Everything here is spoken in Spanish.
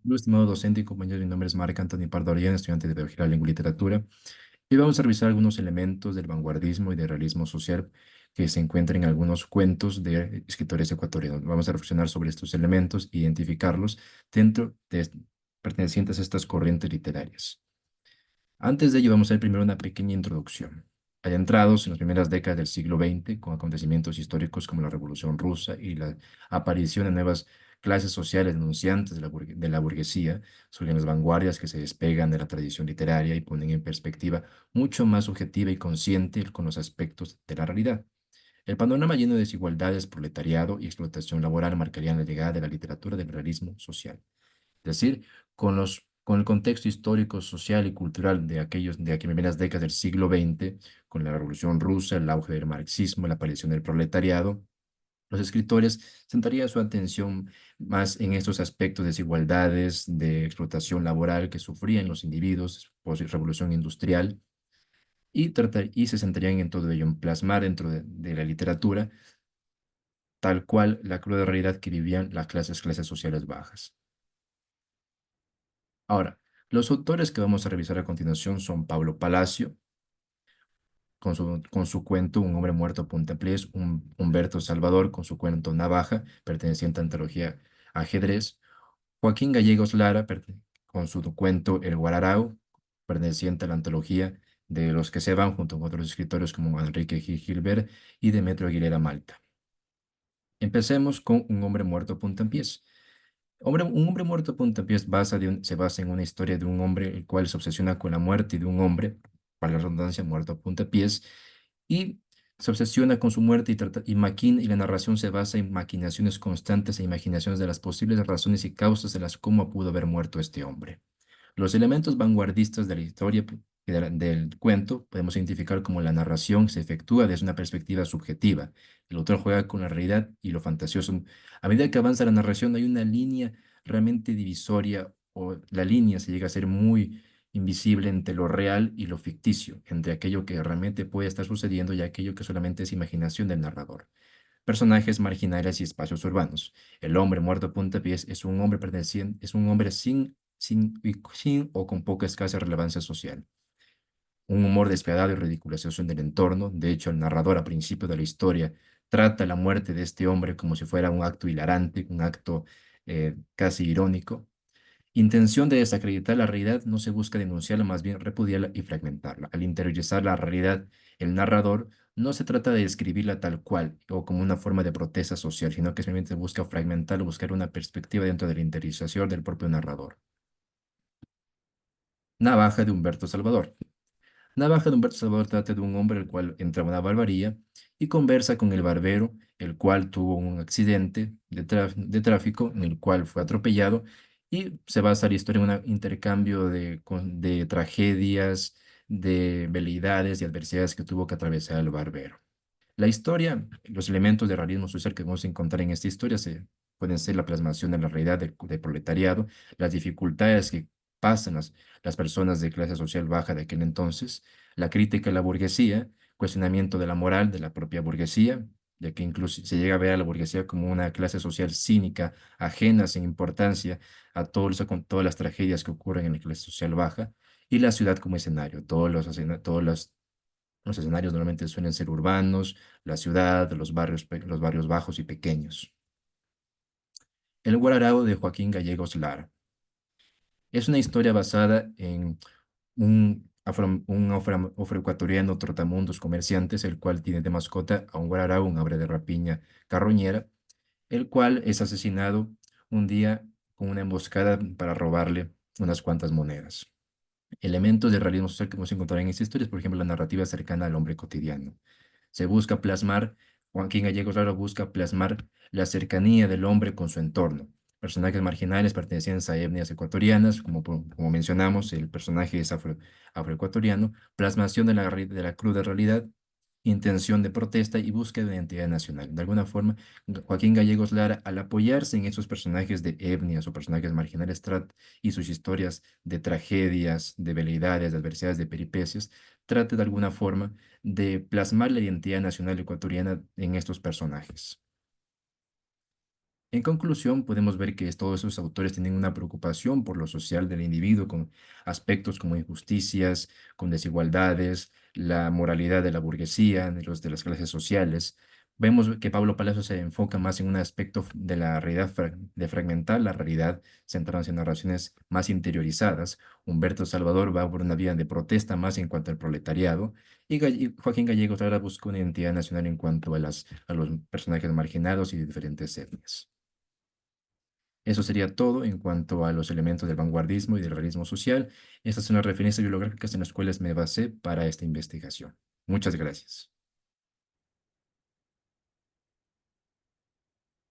Mi estimado docente y compañero, mi nombre es Marc Anthony Pardo Arias, estudiante de Pedagogía de la Lengua y Literatura, y vamos a revisar algunos elementos del vanguardismo y del realismo social que se encuentran en algunos cuentos de escritores ecuatorianos. Vamos a reflexionar sobre estos elementos, identificarlos dentro de pertenecientes a estas corrientes literarias. Antes de ello, vamos a ver primero una pequeña introducción. Adentrados en las primeras décadas del siglo XX, con acontecimientos históricos como la Revolución Rusa y la aparición de nuevas clases sociales denunciantes de de la burguesía, surgen las vanguardias que se despegan de la tradición literaria y ponen en perspectiva mucho más objetiva y consciente con los aspectos de la realidad. El panorama lleno de desigualdades, proletariado y explotación laboral marcarían la llegada de la literatura del realismo social. Es decir, con el contexto histórico, social y cultural de aquellas primeras décadas del siglo XX, con la Revolución Rusa, el auge del marxismo, la aparición del proletariado, los escritores centrarían su atención más en estos aspectos de desigualdades, de explotación laboral que sufrían los individuos post-revolución industrial y se centrarían en todo ello, en plasmar dentro de la literatura tal cual la cruda realidad que vivían las clases sociales bajas. Ahora, los autores que vamos a revisar a continuación son Pablo Palacio, con su cuento Un hombre muerto a puntapiés, Humberto Salvador, con su cuento Navaja, perteneciente a la antología Ajedrez, Joaquín Gallegos Lara, con su cuento El Guararao, perteneciente a la antología de Los que se van, junto con otros escritores como Enrique Gil Gilbert y Demetrio Aguilera Malta. Empecemos con Un hombre muerto a puntapiés. Un hombre muerto a puntapiés se basa en una historia de un hombre el cual se obsesiona con la muerte de un hombre, para la redundancia, muerto a puntapiés, y se obsesiona con su muerte y la narración se basa en maquinaciones constantes e imaginaciones de las posibles razones y causas de las cómo pudo haber muerto este hombre. Los elementos vanguardistas de la historia del cuento podemos identificar como la narración se efectúa desde una perspectiva subjetiva. El autor juega con la realidad y lo fantasioso. A medida que avanza la narración hay una línea realmente divisoria o la línea se llega a ser muy invisible entre lo real y lo ficticio, entre aquello que realmente puede estar sucediendo y aquello que solamente es imaginación del narrador. Personajes marginales y espacios urbanos. El hombre muerto a puntapiés es un hombre perteneciente, es un hombre sin o con poca escasa relevancia social. Un humor despiadado y ridiculización del entorno. De hecho, el narrador a principio de la historia trata la muerte de este hombre como si fuera un acto hilarante, un acto casi irónico. Intención de desacreditar la realidad no se busca denunciarla, más bien repudiarla y fragmentarla. Al interiorizar la realidad, el narrador no se trata de describirla tal cual o como una forma de protesta social, sino que simplemente busca fragmentarla, buscar una perspectiva dentro de la interiorización del propio narrador. Navaja de Humberto Salvador. Navaja de Humberto Salvador trata de un hombre el cual entra a una barbería y conversa con el barbero, el cual tuvo un accidente de tráfico en el cual fue atropellado y se basa la historia en un intercambio de tragedias, de veleidades y adversidades que tuvo que atravesar el barbero. La historia, los elementos de realismo social que vamos a encontrar en esta historia pueden ser la plasmación de la realidad del proletariado, las dificultades que pasan las personas de clase social baja de aquel entonces, la crítica a la burguesía, cuestionamiento de la moral de la propia burguesía, ya que incluso se llega a ver a la burguesía como una clase social cínica, ajena sin importancia a con todas las tragedias que ocurren en la clase social baja, y la ciudad como escenario, los escenarios normalmente suelen ser urbanos, la ciudad, los barrios bajos y pequeños. El Guararao de Joaquín Gallegos Lara. Es una historia basada en un afroecuatoriano trotamundos comerciantes, el cual tiene de mascota a un guararao, un ave de rapiña carroñera, el cual es asesinado un día con una emboscada para robarle unas cuantas monedas. Elementos de realismo social que vamos a encontrar en esta historia es, por ejemplo, la narrativa cercana al hombre cotidiano. Se busca plasmar, Joaquín Gallegos Lara busca plasmar la cercanía del hombre con su entorno. Personajes marginales pertenecientes a etnias ecuatorianas, como mencionamos, el personaje es afroecuatoriano, plasmación de de la cruda realidad, intención de protesta y búsqueda de identidad nacional. De alguna forma, Joaquín Gallegos Lara, al apoyarse en esos personajes de etnias o personajes marginales y sus historias de tragedias, de veleidades, de adversidades, de peripecias, trata de alguna forma de plasmar la identidad nacional ecuatoriana en estos personajes. En conclusión, podemos ver que todos esos autores tienen una preocupación por lo social del individuo, con aspectos como injusticias, con desigualdades, la moralidad de la burguesía, de las clases sociales. Vemos que Pablo Palacio se enfoca más en un aspecto de la realidad, de fragmentar la realidad, centrándose en narraciones más interiorizadas. Humberto Salvador va por una vía de protesta más en cuanto al proletariado, y Joaquín Gallegos ahora busca una identidad nacional en cuanto a los personajes marginados y de diferentes etnias. Eso sería todo en cuanto a los elementos del vanguardismo y del realismo social. Estas son las referencias bibliográficas en las cuales me basé para esta investigación. Muchas gracias.